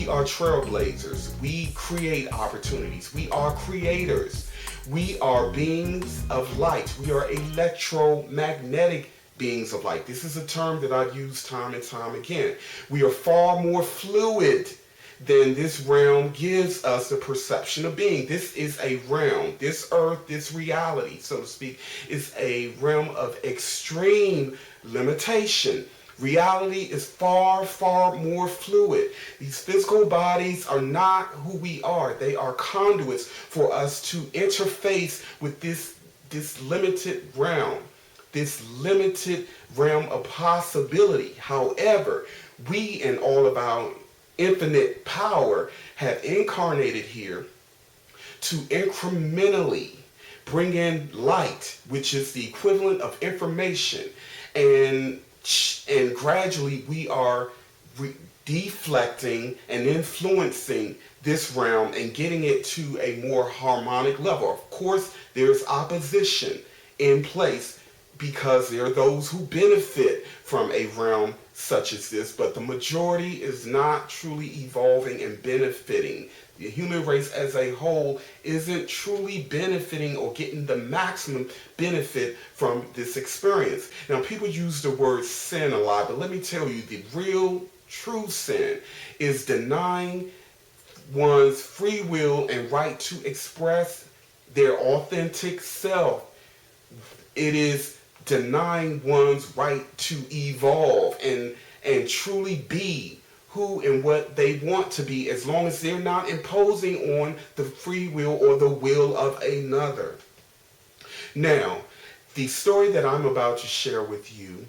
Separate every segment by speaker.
Speaker 1: We are trailblazers. We create opportunities. We are creators. We are beings of light. We are electromagnetic beings of light. This is a term that I've used time and time again. We are far more fluid than this realm gives us the perception of being. This is a realm. This earth, this reality, so to speak, is a realm of extreme limitation. Reality is far, far more fluid. These physical bodies are not who we are. They are conduits for us to interface with this limited realm, this limited realm of possibility. However, we in all of our infinite power have incarnated here to incrementally bring in light, which is the equivalent of information, and gradually we are deflecting and influencing this realm and getting it to a more harmonic level. Of course, there's opposition in place because there are those who benefit from a realm such as this, but the majority is not truly evolving and benefiting. The human race as a whole isn't truly benefiting or getting the maximum benefit from this experience. Now, people use the word sin a lot, but let me tell you, the real, true sin is denying one's free will and right to express their authentic self. It is denying one's right to evolve and truly be who and what they want to be, as long as they're not imposing on the free will or the will of another. Now, the story that I'm about to share with you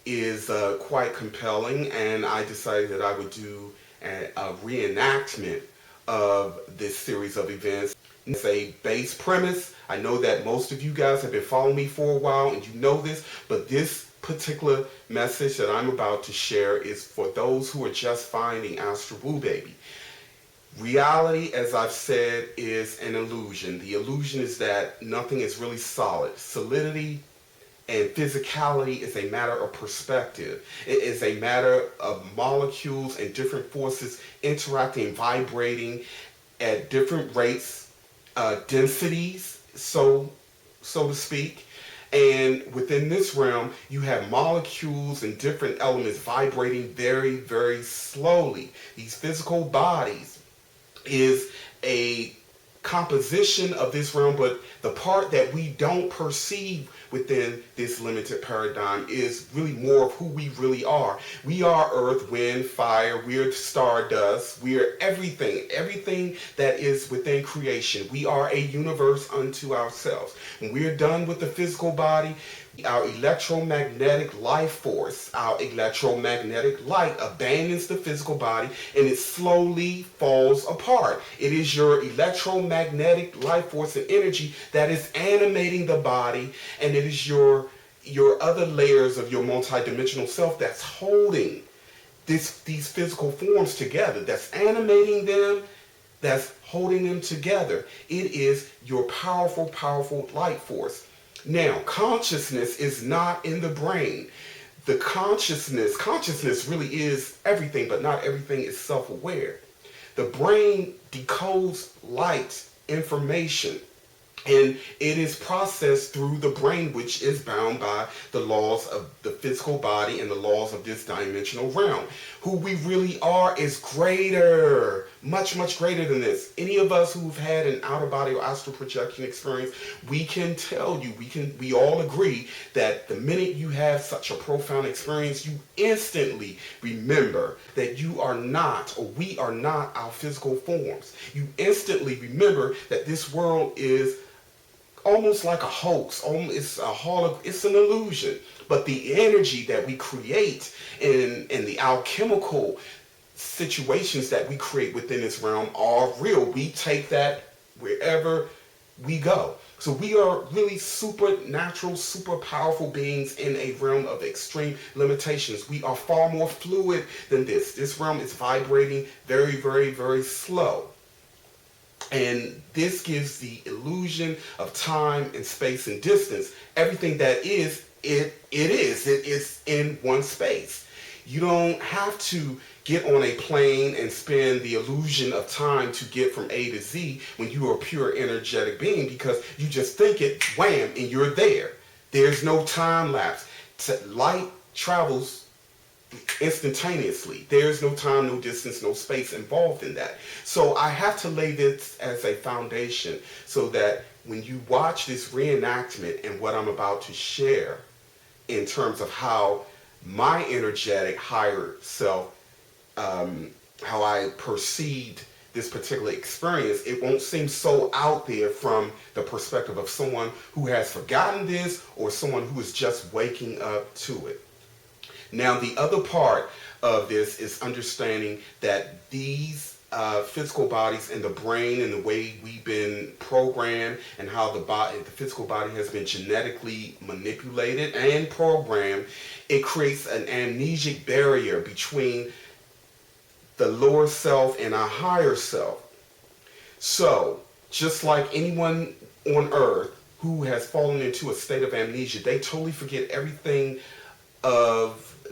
Speaker 1: is quite compelling, and I decided that I would do a reenactment of this series of events. It's a base premise. I know that most of you guys have been following me for a while and you know this, but this particular message that I'm about to share is for those who are just finding Astral Woo Baby. Reality, as I've said, is an illusion. The illusion is that nothing is really solid. Solidity and physicality is a matter of perspective. It is a matter of molecules and different forces interacting, vibrating at different rates, densities, so to speak. And within this realm, you have molecules and different elements vibrating very, very slowly. These physical bodies is a composition of this realm, but the part that we don't perceive within this limited paradigm is really more of who we really are. We are earth, wind, fire, we're stardust, we're everything that is within creation. We are a universe unto ourselves. When we're done with the physical body, our electromagnetic life force, our electromagnetic light abandons the physical body and it slowly falls apart. It is your electromagnetic life force and energy that is animating the body, and it is your other layers of your multidimensional self that's holding these physical forms together, that's animating them, that's holding them together. It is your powerful, powerful light force. Now, consciousness is not in the brain. The consciousness really is everything, but not everything is self-aware. The brain decodes light information, and it is processed through the brain, which is bound by the laws of the physical body and the laws of this dimensional realm. Who we really are is greater, much, much greater than this. Any of us who've had an out-of-body or astral projection experience, we can tell you, we all agree that the minute you have such a profound experience, you instantly remember that you are not, or we are not, our physical forms. You instantly remember that this world is almost like a hoax. It's an illusion. But the energy that we create in the alchemical situations that we create within this realm are real. We take that wherever we go. So we are really supernatural, super powerful beings in a realm of extreme limitations. We are far more fluid than this. This realm is vibrating very, very, very slow. And this gives the illusion of time and space and distance. Everything that is, it is in one space. You don't have to get on a plane and spend the illusion of time to get from A to Z when you are a pure energetic being, because you just think it, wham, and you're there. There's no time lapse. Light travels instantaneously. There's no time, no distance, no space involved in that. So I have to lay this as a foundation so that when you watch this reenactment and what I'm about to share in terms of how my energetic higher self, how I perceived this particular experience, it won't seem so out there from the perspective of someone who has forgotten this or someone who is just waking up to it. Now, the other part of this is understanding that these physical bodies and the brain and the way we've been programmed and how the physical body has been genetically manipulated and programmed, it creates an amnesic barrier between the lower self and our higher self. So, just like anyone on earth who has fallen into a state of amnesia, they totally forget everything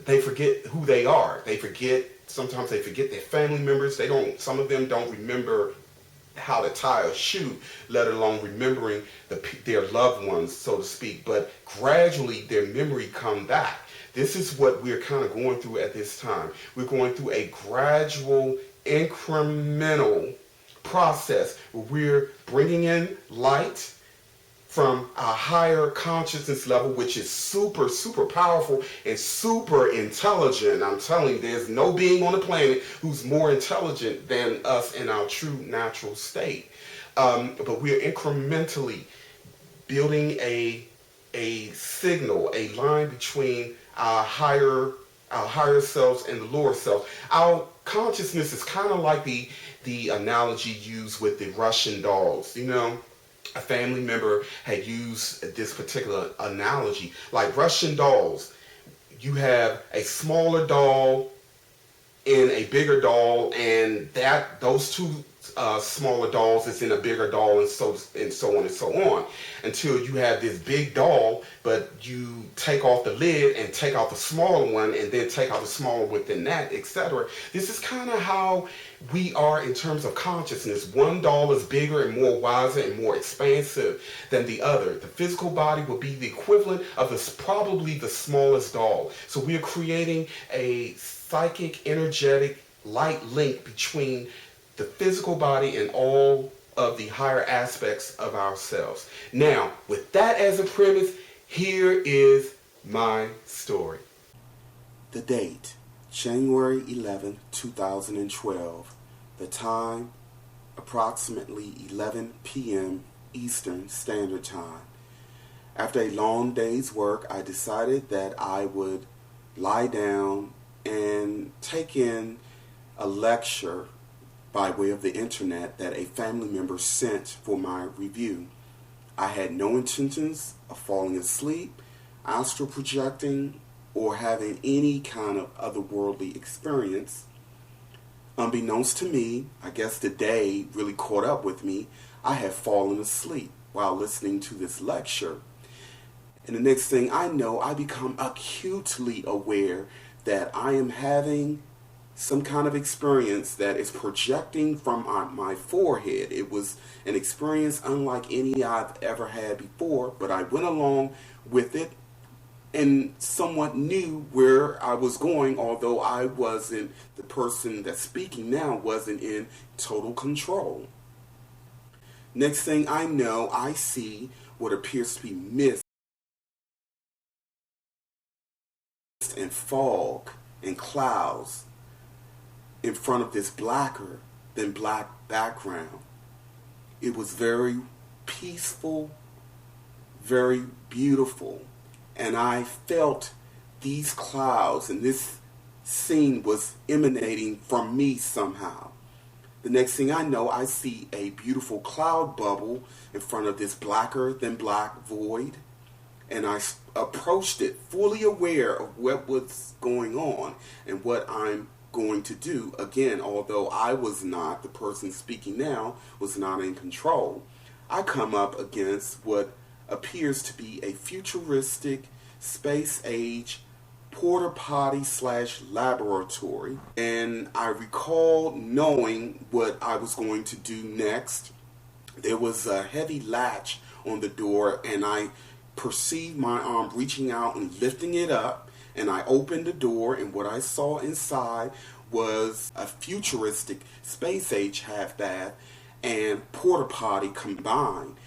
Speaker 1: they forget who they are. Sometimes they forget their family members. Some of them don't remember how to tie a shoe, let alone remembering their loved ones, so to speak. But gradually their memory come back. This is what we're kind of going through at this time. We're going through a gradual, incremental process where we're bringing in light from a higher consciousness level, which is super, super powerful and super intelligent. I'm telling you, there's no being on the planet who's more intelligent than us in our true natural state. But we're incrementally building a signal, a line between our higher selves and the lower self. Our consciousness is kind of like the analogy used with the Russian dolls. You know, a family member had used this particular analogy. Like Russian dolls, you have a smaller doll and a bigger doll, and those two smaller dolls is in a bigger doll, and so on and so on, until you have this big doll, but you take off the lid and take out the smaller one, and then take out the smaller within that, etc. This is kind of how we are in terms of consciousness. One doll is bigger and more wiser and more expansive than the other. The physical body will be the equivalent of probably the smallest doll. So we are creating a psychic, energetic, light link between the physical body and all of the higher aspects of ourselves. Now, with that as a premise, here is my story. The date, January 11, 2012. The time, approximately 11 p.m. Eastern Standard Time. After a long day's work, I decided that I would lie down and take in a lecture by way of the internet that a family member sent for my review. I had no intentions of falling asleep, astral projecting, or having any kind of otherworldly experience. Unbeknownst to me, I guess the day really caught up with me, I had fallen asleep while listening to this lecture. And the next thing I know, I become acutely aware that I am having some kind of experience that is projecting from my forehead. It was an experience unlike any I've ever had before, but I went along with it and somewhat knew where I was going, although I wasn't, the person that's speaking now wasn't in total control. Next thing I know, I see what appears to be mist and fog and clouds in front of this blacker than black background. It was very peaceful, very beautiful, and I felt these clouds and this scene was emanating from me somehow. The next thing I know, I see a beautiful cloud bubble in front of this blacker than black void, and I approached it fully aware of what was going on and what I'm going to do. Again, although I was not, the person speaking now was not in control. I come up against what appears to be a futuristic space age porta potty / laboratory, and I recall knowing what I was going to do next. There was a heavy latch on the door, and I perceived my arm reaching out and lifting it up, and I opened the door, and what I saw inside was a futuristic space-age half bath and porta potty combined.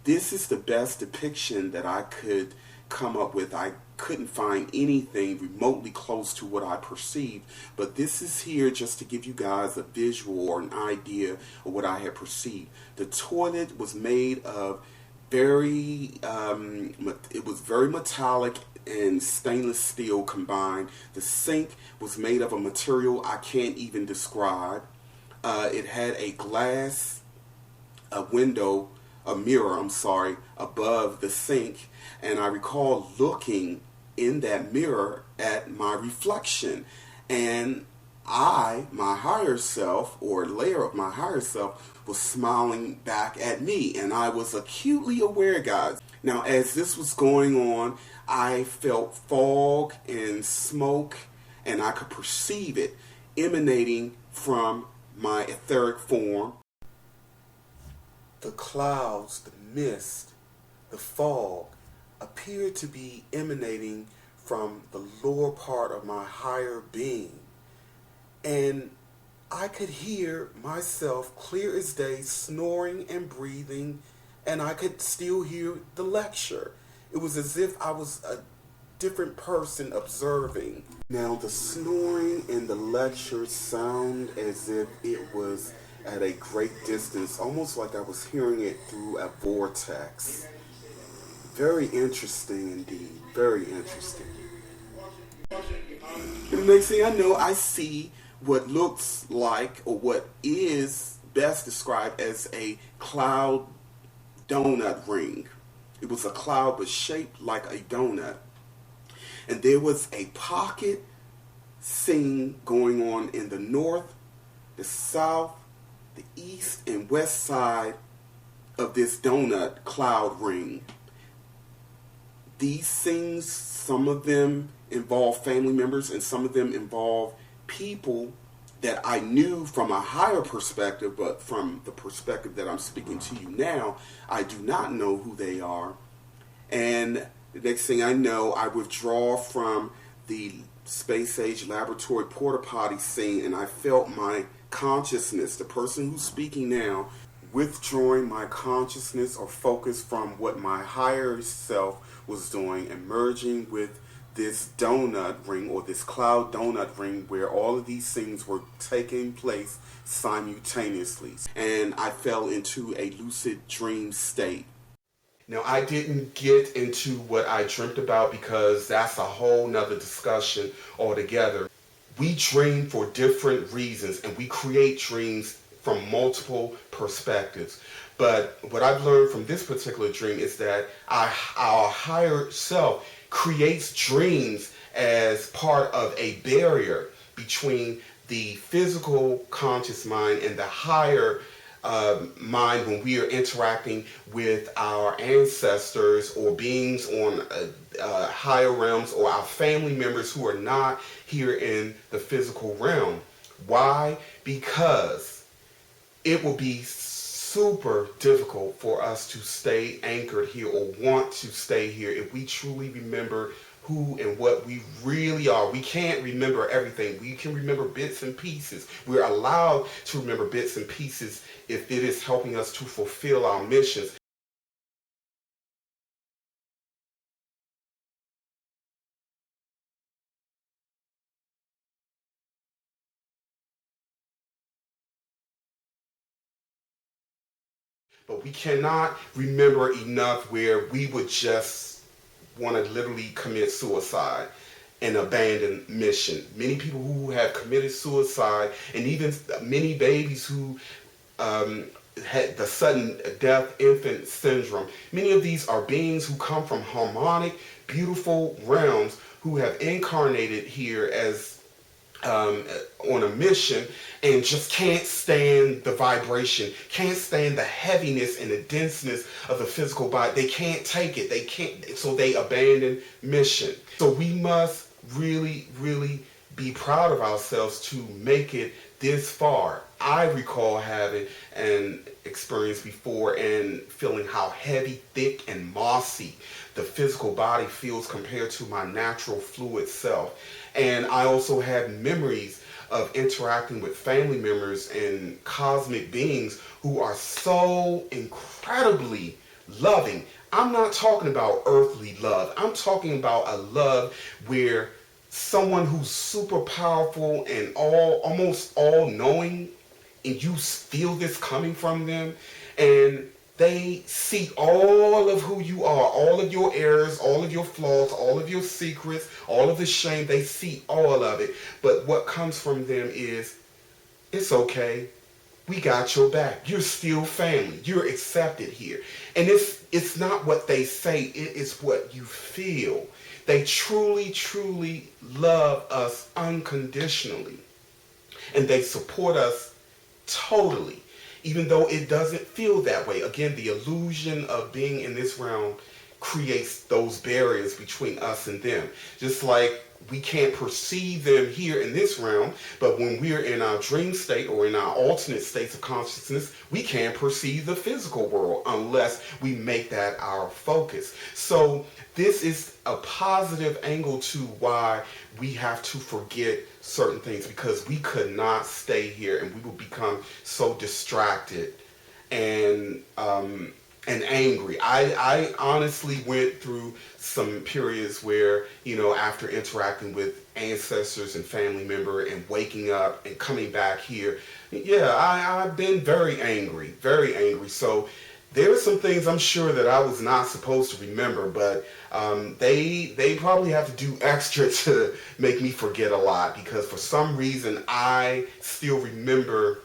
Speaker 1: This is the best depiction that I could come up with. I couldn't find anything remotely close to what I perceived, but this is here just to give you guys a visual or an idea of what I had perceived. The toilet was made of it was very metallic and stainless steel combined. The sink was made of a material I can't even describe. It had a mirror, above the sink, and I recall looking in that mirror at my reflection, and my higher self, or layer of my higher self, was smiling back at me, and I was acutely aware, guys. Now, as this was going on, I felt fog and smoke, and I could perceive it emanating from my etheric form. The clouds, the mist, the fog appeared to be emanating from the lower part of my higher being. And I could hear myself clear as day snoring and breathing, and I could still hear the lecture. It was as if I was a different person observing. Now the snoring and the lecture sound as if it was at a great distance, almost like I was hearing it through a vortex. Very interesting indeed, very interesting. And the next thing I know, I see what looks like, or what is best described as a cloud donut ring. It was a cloud but shaped like a donut. And there was a pocket scene going on in the north, the south, the east, and west side of this donut cloud ring. These scenes, some of them involve family members, and some of them involve people that I knew from a higher perspective, but from the perspective that I'm speaking to you now, I do not know who they are. And the next thing I know, I withdraw from the space-age laboratory porta potty scene, and I felt my consciousness, the person who's speaking now, withdrawing my consciousness or focus from what my higher self was doing, and merging with this donut ring, or this cloud donut ring, where all of these things were taking place simultaneously. And I fell into a lucid dream state. Now, I didn't get into what I dreamt about, because that's a whole nother discussion altogether. We dream for different reasons, and we create dreams from multiple perspectives. But what I've learned from this particular dream is that our higher self creates dreams as part of a barrier between the physical conscious mind and the higher mind, when we are interacting with our ancestors or beings on higher realms, or our family members who are not here in the physical realm. Why? Because it will be super difficult for us to stay anchored here, or want to stay here, if we truly remember who and what we really are. We can't remember everything. We can remember bits and pieces. We're allowed to remember bits and pieces if it is helping us to fulfill our missions. But we cannot remember enough where we would just want to literally commit suicide and abandon mission. Many people who have committed suicide, and even many babies who had the sudden death infant syndrome, many of these are beings who come from harmonic, beautiful realms, who have incarnated here as on a mission, and just can't stand the vibration, can't stand the heaviness and the denseness of the physical body. They can't take it. They can't, so they abandon mission. So we must really, really be proud of ourselves to make it this far. I recall having an experience before and feeling how heavy, thick, and mossy the physical body feels compared to my natural fluid self. And I also had memories of interacting with family members and cosmic beings who are so incredibly loving. I'm not talking about earthly love. I'm talking about a love where someone who's super powerful and almost all knowing, and you feel this coming from them, and they see all of who you are, all of your errors, all of your flaws, all of your secrets, all of the shame. They see all of it. But what comes from them is, it's okay. We got your back. You're still family. You're accepted here. And it's not what they say. It is what you feel. They truly, truly love us unconditionally. And they support us totally, even though it doesn't feel that way. Again, the illusion of being in this realm creates those barriers between us and them. Just like we can't perceive them here in this realm, but when we're in our dream state or in our alternate states of consciousness, we can't perceive the physical world unless we make that our focus. So this is a positive angle to why we have to forget certain things, because we could not stay here and we will become so distracted and angry. I honestly went through some periods where, after interacting with ancestors and family member and waking up and coming back here, I've been very angry, very angry. So there are some things I'm sure that I was not supposed to remember, but they probably have to do extra to make me forget a lot, because for some reason I still remember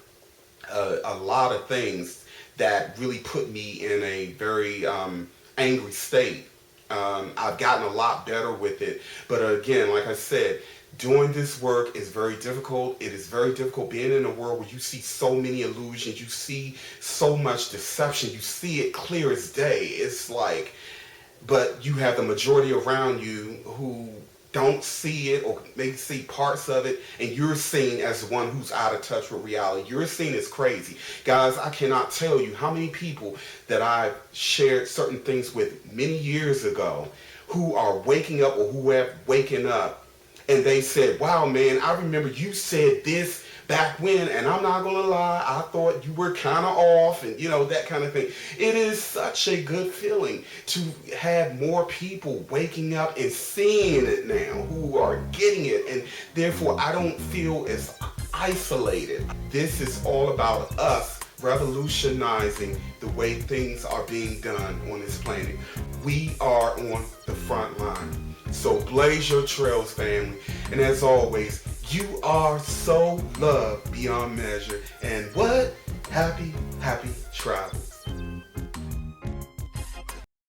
Speaker 1: a lot of things that really put me in a very angry state. I've gotten a lot better with it, but again, like I said, doing this work is very difficult. It is very difficult being in a world where you see so many illusions, you see so much deception, you see it clear as day. It's like, but you have the majority around you who don't see it, or maybe see parts of it, and you're seen as the one who's out of touch with reality. You're seen as crazy. Guys, I cannot tell you how many people that I've shared certain things with many years ago who are waking up, or who have waken up, and they said, wow, man, I remember you said this back when, and I'm not gonna lie, I thought you were kind of off, and that kind of thing. It is such a good feeling to have more people waking up and seeing it now, who are getting it, and therefore I don't feel as isolated. This is all about us revolutionizing the way things are being done on this planet. We are on the front line. So blaze your trails, family, and as always, you are so loved beyond measure. And what? Happy, happy travel.